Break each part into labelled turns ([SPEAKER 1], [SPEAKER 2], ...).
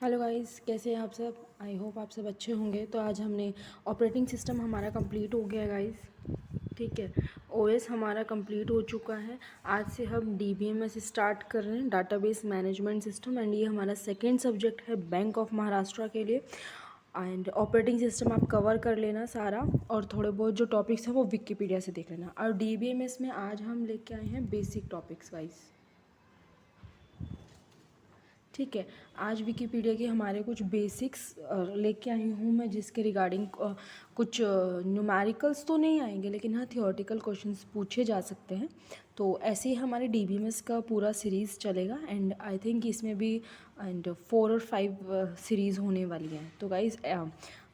[SPEAKER 1] Hello guys, कैसे हैं आप सब। आई होप आप सब अच्छे होंगे। तो आज हमने ऑपरेटिंग सिस्टम हमारा कंप्लीट हो गया गाइस। ठीक है, ओएस हमारा कंप्लीट हो चुका है। आज से हम डीबीएमएस स्टार्ट कर रहे हैं, डाटाबेस मैनेजमेंट सिस्टम। एंड ये हमारा सेकेंड सब्जेक्ट है बैंक ऑफ महाराष्ट्र के लिए। एंड ऑपरेटिंग सिस्टम आप कवर कर लेना सारा, और थोड़े बहुत जो टॉपिक्स हैं वो विकिपीडिया से देख लेना। और डीबीएमएस में आज हम लेके आए हैं बेसिक टॉपिक्स गाइस। ठीक है, आज विकिपीडिया के हमारे कुछ बेसिक्स लेके आई हूँ मैं, जिसके रिगार्डिंग कुछ न्यूमेरिकल्स तो नहीं आएंगे, लेकिन हाँ थियोरेटिकल क्वेश्चंस पूछे जा सकते हैं। तो ऐसे ही हमारे डीबीएमएस का पूरा सीरीज़ चलेगा। एंड आई थिंक इसमें भी 4 और 5 सीरीज़ होने वाली हैं। तो गाइज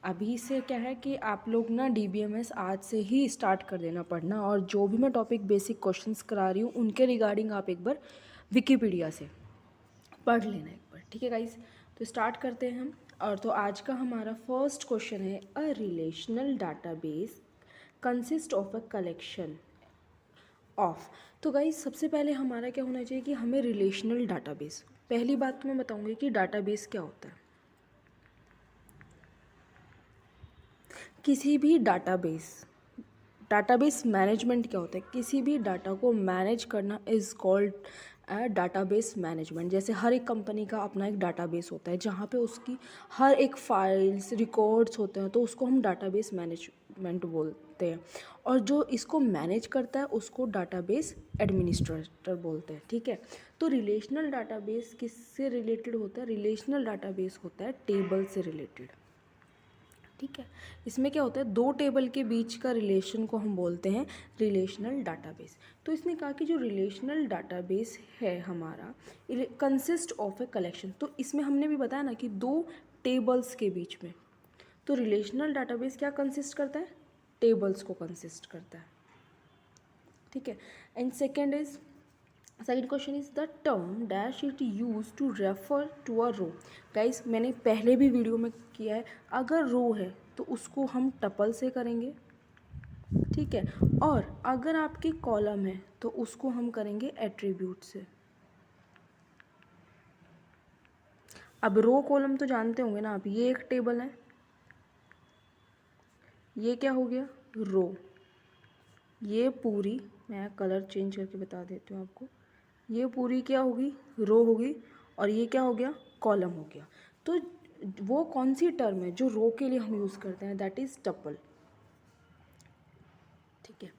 [SPEAKER 1] अभी से क्या है कि आप लोग ना डीबीएमएस आज से ही स्टार्ट कर देना पढ़ना, और जो भी मैं टॉपिक बेसिक क्वेश्चंस करा रही हूँ उनके रिगार्डिंग आप एक बार विकिपीडिया से पढ़ लेना एक बार। ठीक है गाइस, तो स्टार्ट करते हैं हम। और तो आज का हमारा फर्स्ट क्वेश्चन है, a relational database consist of a collection of. तो गाइस सबसे पहले हमारा क्या होना चाहिए कि हमें रिलेशनल डाटाबेस, पहली बात तो मैं बताऊंगी कि डाटाबेस क्या होता है। किसी भी डाटाबेस मैनेजमेंट क्या होता है, किसी भी डाटा को मैनेज करना इज़ कॉल्ड डाटाबेस मैनेजमेंट। जैसे हर एक कंपनी का अपना एक डाटाबेस होता है जहाँ पे उसकी हर एक फाइल्स रिकॉर्ड्स होते हैं, तो उसको हम डाटाबेस मैनेजमेंट बोलते हैं। और जो इसको मैनेज करता है उसको डाटाबेस एडमिनिस्ट्रेटर बोलते हैं। ठीक है, तो रिलेशनल डाटाबेस किससे रिलेटेड होता है? रिलेशनल डाटाबेस होता है टेबल से रिलेटेड। ठीक है, इसमें क्या होता है, दो टेबल के बीच का रिलेशन को हम बोलते हैं रिलेशनल डाटाबेस। तो इसने कहा कि जो रिलेशनल डाटाबेस है हमारा कंसिस्ट ऑफ ए कलेक्शन। तो इसमें हमने भी बताया ना कि दो टेबल्स के बीच में, तो रिलेशनल डाटाबेस क्या कंसिस्ट करता है? टेबल्स को कंसिस्ट करता है। ठीक है, and second question is the term dash it use to refer to a row. Guys मैंने पहले भी वीडियो में किया है, अगर रो है तो उसको हम टपल से करेंगे। ठीक है, और अगर आपकी कॉलम है तो उसको हम करेंगे एट्रीब्यूट से। अब रो कॉलम तो जानते होंगे ना आप, ये एक टेबल है, ये क्या हो गया? रो। ये पूरी, मैं कलर चेंज करके बता देती हूँ आपको, ये पूरी क्या होगी? रो होगी। और ये क्या हो गया? कॉलम हो गया। तो वो कौन सी टर्म है जो रो के लिए हम यूज़ करते हैं? That is tuple. ठीक है,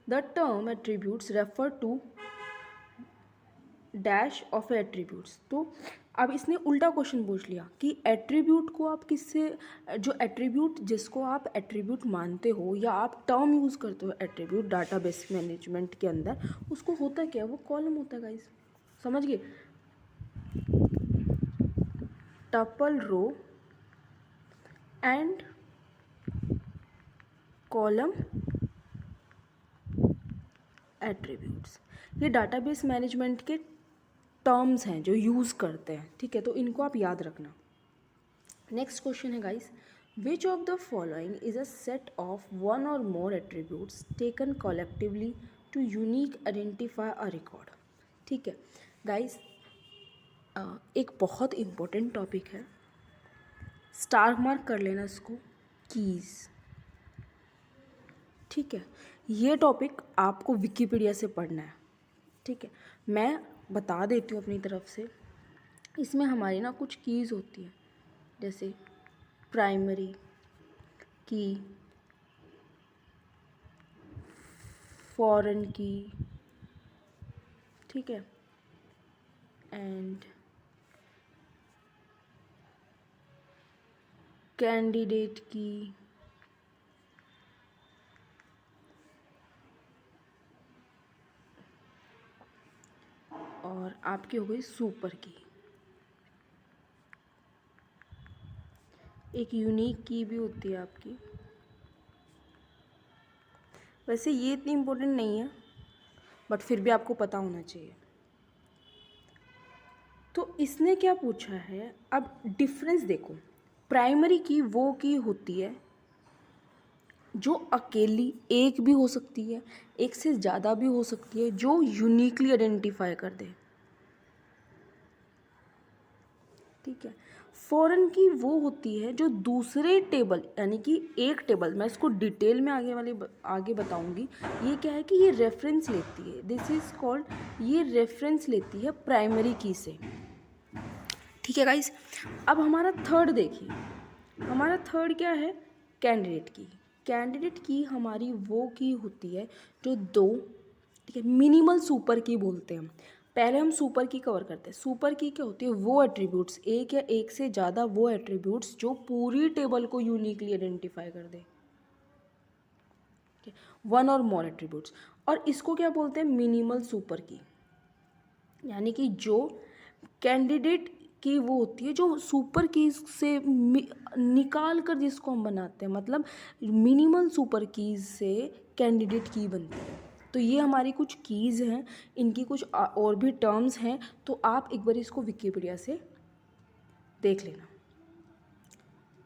[SPEAKER 1] the term attributes refer to dash of attributes. तो अब इसने उल्टा क्वेश्चन पूछ लिया कि एट्रीब्यूट को आप किससे, जो एट्रीब्यूट जिसको आप एट्रीब्यूट मानते हो या आप टर्म यूज़ करते हो एट्रीब्यूट डाटाबेस मैनेजमेंट के अंदर, उसको होता क्या? वो कॉलम होता है गाइस, समझ गए? Tuple row and column attributes, ये डाटाबेस मैनेजमेंट के टर्म्स हैं जो यूज़ करते हैं। ठीक है, तो इनको आप याद रखना। नेक्स्ट क्वेश्चन है guys, which of the following is a set of one or more attributes taken collectively to unique identify a record. ठीक है गाइस, एक बहुत इम्पोर्टेंट टॉपिक है, स्टार मार्क कर लेना इसको, कीज़। ठीक है, ये टॉपिक आपको विकिपीडिया से पढ़ना है। ठीक है, मैं बता देती हूँ अपनी तरफ से। इसमें हमारी ना कुछ कीज़ होती हैं, जैसे प्राइमरी की, फॉरेन की, ठीक है, एंड कैंडिडेट की, और आपकी हो गई सुपर की। एक यूनिक की भी होती है आपकी, वैसे ये इतनी इम्पोर्टेंट नहीं है बट फिर भी आपको पता होना चाहिए। तो इसने क्या पूछा है, अब डिफरेंस देखो, प्राइमरी की वो की होती है जो अकेली एक भी हो सकती है, एक से ज़्यादा भी हो सकती है, जो यूनिकली आइडेंटिफाई कर दे। ठीक है। फॉरेन की वो होती है जो दूसरे टेबल, यानी कि एक टेबल, मैं इसको डिटेल में आगे बताऊंगी। ये क्या है कि ये रेफरेंस लेती है, दिस इज कॉल्ड, ये रेफरेंस लेती है प्राइमरी की से। ठीक है गाइस। अब हमारा थर्ड देखिए, हमारा थर्ड क्या है, कैंडिडेट की। कैंडिडेट की हमारी वो की होती है जो दो, ठीक है, मिनिमल सुपर की बोलते हैं। पहले हम सुपर की कवर करते हैं। सुपर की क्या होती है, वो एट्रीब्यूट्स, एक या एक से ज़्यादा वो एट्रीब्यूट्स जो पूरी टेबल को यूनिकली आइडेंटिफाई कर दे, वन और मोर एट्रीब्यूट्स। और इसको क्या बोलते हैं, मिनिमल सुपर की, यानी कि जो कैंडिडेट की वो होती है जो सुपर कीज से निकाल कर जिसको हम बनाते हैं, मतलब मिनिमल सुपर कीज से कैंडिडेट की बनती है। तो ये हमारी कुछ कीज़ हैं, इनकी कुछ और भी टर्म्स हैं, तो आप एक बार इसको विकिपीडिया से देख लेना।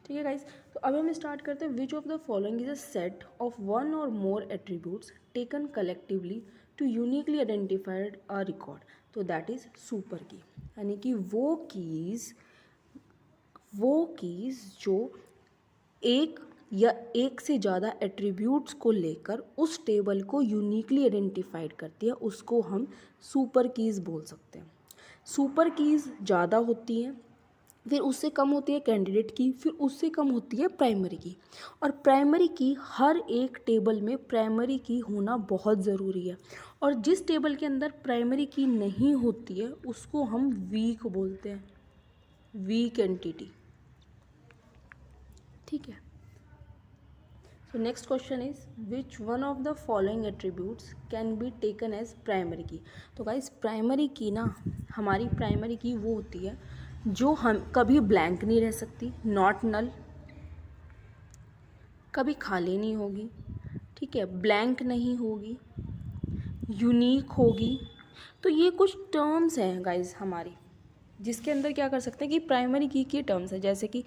[SPEAKER 1] ठीक है गाइस, तो अब हम स्टार्ट करते हैं। Which of the following is a set of one or more attributes taken collectively to uniquely identified a record, तो दैट इज सुपर की, यानी कि वो कीज़ जो एक या एक से ज़्यादा एट्रीब्यूट्स को लेकर उस टेबल को यूनिकली आइडेंटिफाइड करती है, उसको हम सुपर कीज़ बोल सकते हैं। सुपर कीज़ ज़्यादा होती हैं, फिर उससे कम होती है कैंडिडेट की, फिर उससे कम होती है प्राइमरी की। और प्राइमरी की, हर एक टेबल में प्राइमरी की होना बहुत ज़रूरी है, और जिस टेबल के अंदर प्राइमरी की नहीं होती है उसको हम वीक बोलते हैं, वीक एंटिटी। ठीक है। So next question is which one of the following attributes can be taken as primary key. तो गाइस प्राइमरी की ना, हमारी प्राइमरी की वो होती है जो हम कभी ब्लैंक नहीं रह सकती, नॉट नल, कभी खाली नहीं होगी, ठीक है, ब्लैंक नहीं होगी, यूनिक होगी। तो ये कुछ टर्म्स हैं गाइस हमारी, जिसके अंदर क्या कर सकते हैं कि प्राइमरी की के टर्म्स है। जैसे कि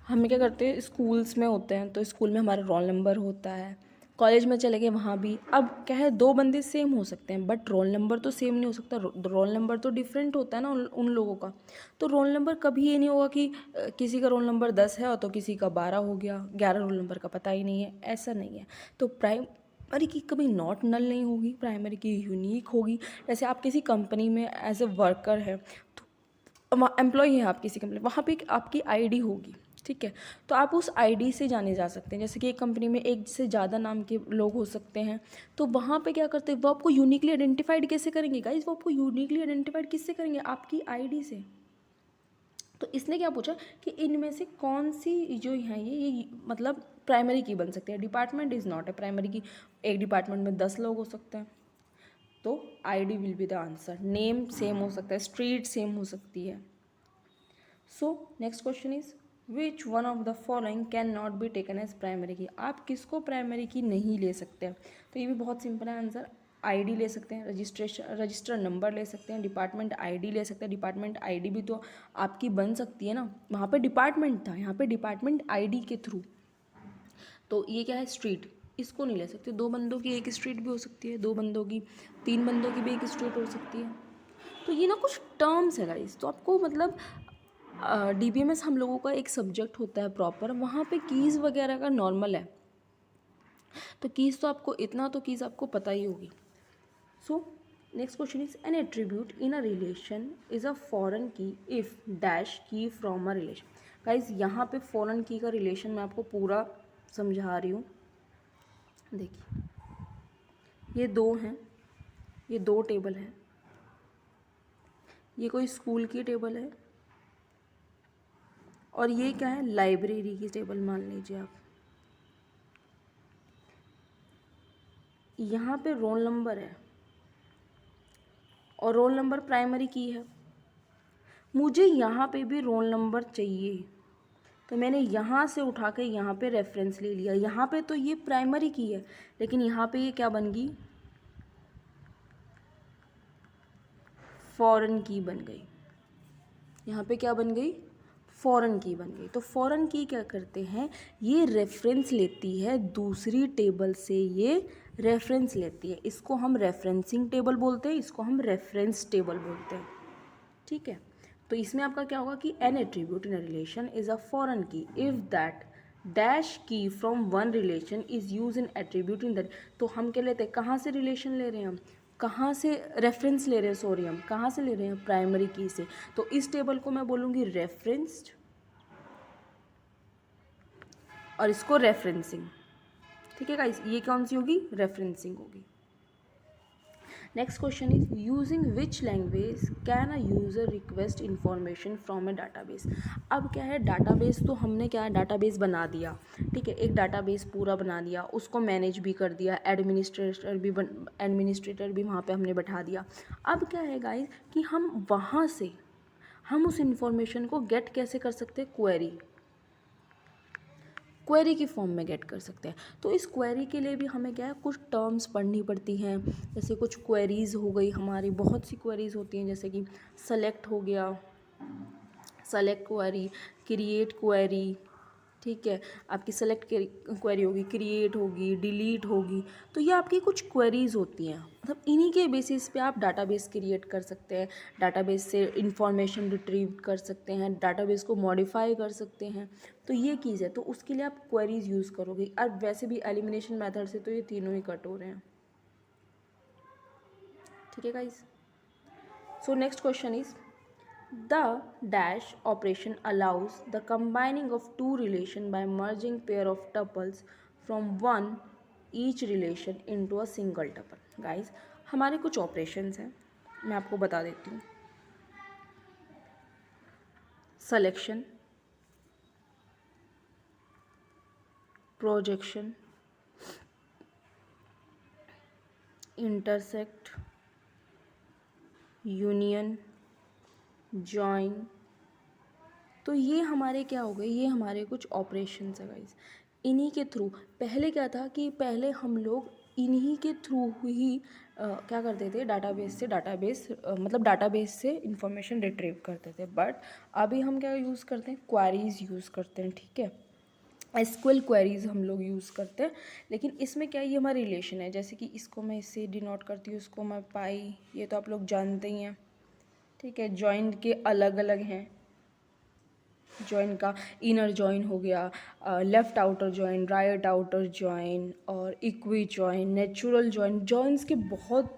[SPEAKER 1] हमें क्या करते हैं, स्कूल्स में होते हैं तो स्कूल में हमारा रोल नंबर होता है, कॉलेज में चले गए वहाँ भी। अब क्या है, दो बंदे सेम हो सकते हैं बट रोल नंबर तो सेम नहीं हो सकता, रोल नंबर तो डिफरेंट होता है ना उन लोगों का। तो रोल नंबर कभी ये नहीं होगा कि किसी का रोल नंबर 10 है और तो किसी का 12 हो गया, 11 रोल नंबर का पता ही नहीं है, ऐसा नहीं है। तो प्राइमरी की कभी नॉट नल नहीं होगी, प्राइमरी की यूनिक होगी। जैसे आप किसी कंपनी में एज ए वर्कर है, तो एम्प्लॉय है आप किसी कंपनी, वहाँ पे एक आपकी आईडी होगी, ठीक है, तो आप उस आईडी से जाने जा सकते हैं। जैसे कि एक कंपनी में एक से ज़्यादा नाम के लोग हो सकते हैं, तो वहाँ पे क्या करते हैं, वो आपको यूनिकली आइडेंटिफाइड कैसे करेंगे गाइस, वो आपको यूनिकली आइडेंटिफाइड किससे करेंगे, आपकी आईडी से। तो इसने क्या पूछा कि इनमें से कौन सी जो है ये मतलब प्राइमरी की बन सकती है। Department is not a primary की, एक डिपार्टमेंट में 10 लोग हो सकते हैं, तो ID will be the answer. Name same हो सकता है, स्ट्रीट सेम हो सकती है। So next question is which one of the following can not be taken as primary key. आप किसको प्राइमरी की नहीं ले सकते हैं, तो ये भी बहुत सिंपल है आंसर। आईडी ले सकते हैं, रजिस्टर नंबर ले सकते हैं, डिपार्टमेंट आईडी ले सकते हैं। डिपार्टमेंट आईडी भी तो आपकी बन सकती है ना, वहाँ पे डिपार्टमेंट था, यहाँ पे डिपार्टमेंट आईडी के थ्रू। तो ये क्या है, स्ट्रीट, इसको नहीं ले सकते। दो बंदों की एक स्ट्रीट भी हो सकती है, दो बंदों की, तीन बंदों की भी एक स्ट्रीट हो सकती है। तो ये ना कुछ टर्म्स है गाइस, तो आपको मतलब डीबीएमएस हम लोगों का एक सब्जेक्ट होता है प्रॉपर, वहाँ पे कीज़ वगैरह का नॉर्मल है, तो कीज़ तो आपको इतना तो कीज़ आपको पता ही होगी। सो next question is an attribute in a relation is a foreign की इफ़ डैश की फ्रॉम अ रिलेशन। गाइज यहाँ पे फॉरेन की का रिलेशन मैं आपको पूरा समझा रही हूँ। देखिए ये दो हैं, ये दो टेबल हैं, ये कोई स्कूल की टेबल है और ये क्या है, लाइब्रेरी की टेबल मान लीजिए आप। यहाँ पे रोल नंबर है और रोल नंबर प्राइमरी की है, मुझे यहाँ पे भी रोल नंबर चाहिए, तो मैंने यहाँ से उठा के यहाँ पे रेफरेंस ले लिया। यहाँ पे तो ये प्राइमरी की है, लेकिन यहाँ पे ये क्या बन गई, फॉरेन की बन गई। यहाँ पे क्या बन गई, फॉरेन की बन गई। तो फॉरेन की क्या करते हैं, ये रेफरेंस लेती है दूसरी टेबल से, ये रेफरेंस लेती है, इसको हम रेफरेंसिंग टेबल बोलते हैं, इसको हम रेफरेंस टेबल बोलते हैं। ठीक है, तो इसमें आपका क्या होगा कि N attribute in a relation is a foreign की इफ दैट डैश की from one relation is use in attribute in that. तो हम क्या लेते हैं, कहाँ से रिलेशन ले रहे हैं हम, कहाँ से रेफरेंस ले रहे हैं, सॉरी हम कहाँ से ले रहे हैं, प्राइमरी की से। तो इस टेबल को मैं बोलूँगी रेफरेंस्ड और इसको रेफरेंसिंग। ठीक है गाइस, ये कौन सी होगी, रेफरेंसिंग होगी। Next question is using which language can a user request information from A database. अब क्या है, डाटाबेस तो हमने क्या है, डाटाबेस बना दिया, ठीक है, एक डाटाबेस पूरा बना दिया, उसको मैनेज भी कर दिया, एडमिनिस्ट्रेटर भी वहाँ पे हमने बैठा दिया। अब क्या है गाइस कि हम वहाँ से हम उस इंफॉर्मेशन को गेट कैसे कर सकते हैं, क्वेरी की फॉर्म में गेट कर सकते हैं। तो इस क्वेरी के लिए भी हमें क्या है, कुछ टर्म्स पढ़नी पड़ती हैं। जैसे कुछ क्वेरीज़ हो गई हमारी, बहुत सी क्वेरीज़ होती हैं, जैसे कि सेलेक्ट हो गया, सेलेक्ट क्वेरी, क्रिएट क्वेरी, ठीक है, आपकी सेलेक्ट क्वेरी होगी, क्रिएट होगी, डिलीट होगी। तो ये आपकी कुछ क्वेरीज़ होती हैं, मतलब इन्हीं के बेसिस पे आप डाटाबेस क्रिएट कर सकते हैं, डाटाबेस से इंफॉर्मेशन रिट्रीव कर सकते हैं, डाटाबेस को मॉडिफाई कर सकते हैं। तो ये चीज़ है, तो उसके लिए आप क्वेरीज़ यूज़ करोगे। और वैसे भी एलिमिनेशन मेथड से तो ये तीनों ही कट हो रहे हैं। ठीक है guys, so next question is the dash operation allows the combining of two relation by merging pair of tuples from one each relation into a single tuple. Guys, हमारे कुछ ऑपरेशंस हैं, मैं आपको बता देती हूँ। Selection, projection, intersect, union, join. तो ये हमारे क्या हो गए, ये हमारे कुछ ऑपरेशंस है गाइस। इन्हीं के थ्रू, पहले क्या था कि पहले हम लोग इन्हीं के थ्रू ही क्या करते थे, मतलब डाटाबेस से इंफॉर्मेशन रिट्रीव करते थे। बट अभी हम क्या यूज़ करते हैं, क्वेरीज यूज़ करते हैं, ठीक है, एसक्यूएल क्वेरीज हम लोग यूज़ करते हैं। लेकिन इसमें क्या, ये हमारा रिलेशन है, जैसे कि इसको मैं इससे डिनोट करती हूँ, इसको मैं पाई, ये तो आप लोग जानते ही हैं, ठीक है। जॉइन के अलग अलग हैं, जॉइन का इनर जॉइन हो गया, left outer join, right outer join, और equi join, natural join. Joins के बहुत,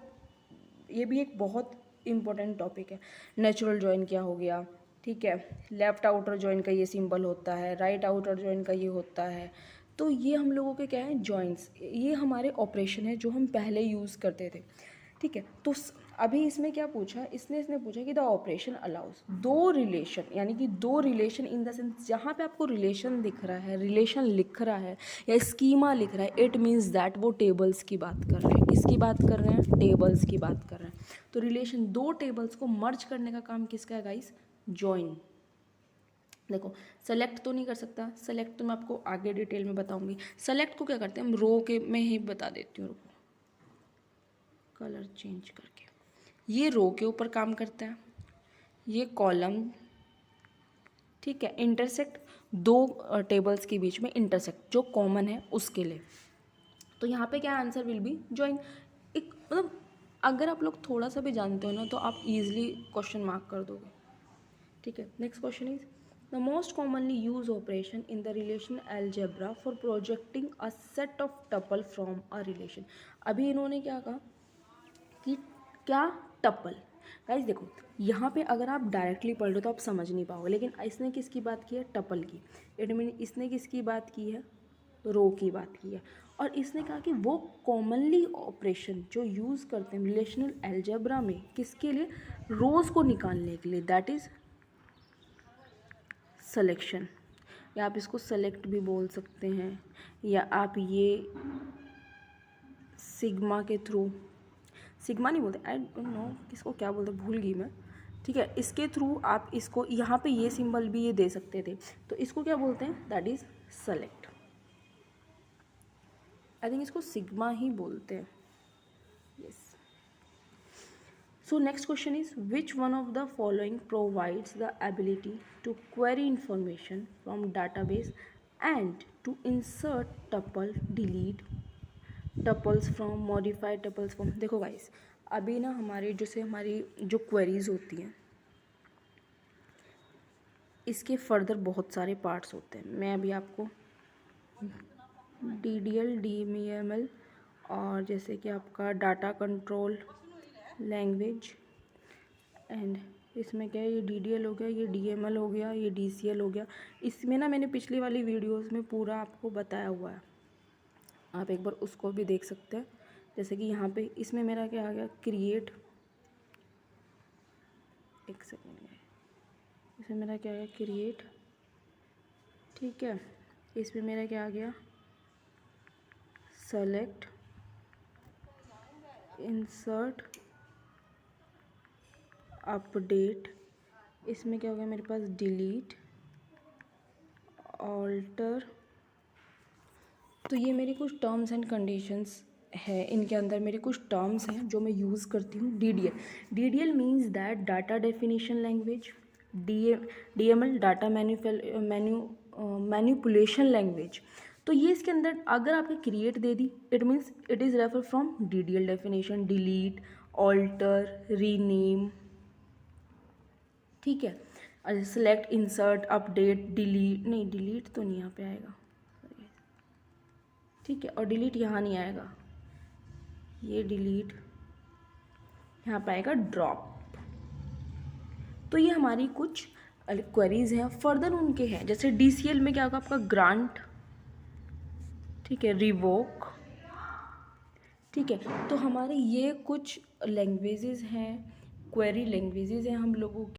[SPEAKER 1] ये भी एक बहुत इम्पोर्टेंट टॉपिक है। नेचुरल जॉइन क्या हो गया, ठीक है, लेफ्ट आउटर जॉइन का ये सिंबल होता है, राइट आउटर जॉइन का ये होता है। तो ये हम लोगों के क्या है, जॉइंट्स, ये हमारे ऑपरेशन है जो हम पहले यूज़ करते थे, ठीक है। तो अभी इसमें क्या पूछा, इसने पूछा कि द ऑपरेशन अलाउज दो रिलेशन, यानी कि दो रिलेशन इन द सेंस, जहाँ पे आपको रिलेशन दिख रहा है, रिलेशन लिख रहा है या स्कीमा लिख रहा है, इट मीन्स दैट वो टेबल्स की बात कर रहे हैं। किसकी बात कर रहे हैं, टेबल्स की बात कर रहे हैं। तो रिलेशन, दो टेबल्स को मर्ज करने का काम किसका है गाइस, जॉइन। देखो, सेलेक्ट तो नहीं कर सकता, सेलेक्ट तो मैं आपको आगे डिटेल में बताऊंगी। सेलेक्ट को क्या करते हैं हम, रो के में ही बता देती हूँ, कलर चेंज करके। ये रो के ऊपर काम करता है, ये कॉलम, ठीक है। इंटरसेक्ट, दो टेबल्स के बीच में इंटरसेक्ट जो कॉमन है उसके लिए। तो यहाँ पे क्या आंसर विल बी जॉइन। एक मतलब अगर आप लोग थोड़ा सा भी जानते हो ना, तो आप इजीली क्वेश्चन मार्क कर दोगे, ठीक है। Next question is the most commonly use operation in the relation algebra for projecting a set of tuple from a relation. अभी इन्होंने क्या कहा कि क्या, टपल। गाइस देखो, यहाँ पे अगर आप डायरेक्टली पढ़ लो तो आप समझ नहीं पाओगे, लेकिन इसने किसकी बात की है, टपल की। इट मीन इसने किसकी बात की है, रो की बात की है। और इसने कहा कि वो कॉमनली ऑपरेशन जो यूज़ करते हैं रिलेशनल एल्जेब्रा में, किसके लिए, रोज़ को निकालने के लिए, दैट इज़ सिलेक्शन, या आप इसको सेलेक्ट भी बोल सकते हैं, या आप ये सिग्मा के थ्रू, सिग्मा नहीं बोलते, आई डोंट नो किसको क्या बोलते, भूल गई मैं, ठीक है। इसके थ्रू आप इसको, यहाँ पे ये सिंबल भी ये दे सकते थे, तो इसको क्या बोलते हैं, that is select. I think इसको सिग्मा ही बोलते हैं, yes. So next question is which one of the following provides the ability to query information from database and to insert tuple, delete tuples from, modify tuples from. देखो guys, अभी ना हमारी जैसे हमारी जो क्वेरीज होती हैं, इसके फर्दर बहुत सारे पार्ट्स होते हैं। मैं अभी आपको DDL, DML और जैसे कि आपका डाटा कंट्रोल लैंग्वेज, एंड इसमें क्या है, ये DDL हो गया, ये DML हो गया, ये DCL हो गया। इसमें ना मैंने पिछली वाली वीडियोस में पूरा आपको बताया हुआ है, आप एक बार उसको भी देख सकते हैं। जैसे कि यहाँ पे इसमें मेरा क्या आ गया, क्रिएट, एक सेकेंड, इसमें मेरा क्या है, क्रिएट, ठीक है। इसमें मेरा क्या आ गया, सेलेक्ट, इंसर्ट, अपडेट। इसमें क्या हो गया मेरे पास, डिलीट, ऑल्टर। तो ये मेरी कुछ टर्म्स एंड कंडीशंस है, इनके अंदर मेरे कुछ टर्म्स हैं जो मैं यूज़ करती हूँ। DDL means that data definition language, DML data manipulation language. तो ये इसके अंदर अगर आपने क्रिएट दे दी, it means it is refer from DDL definition, delete, alter, rename, ठीक है। सेलेक्ट, इंसर्ट, अपडेट, डिलीट, नहीं डिलीट तो नहीं यहाँ पे आएगा, ठीक है, और डिलीट यहाँ नहीं आएगा, ये डिलीट यहाँ पे आएगा, ड्रॉप। तो ये हमारी कुछ क्वेरीज हैं। फर्दर उनके हैं, जैसे DCL में क्या होगा आपका, ग्रांट, ठीक है, रिवोक, ठीक है। तो हमारे ये कुछ लैंग्वेजेस हैं, क्वेरी लैंग्वेजेस हैं हम लोगों की।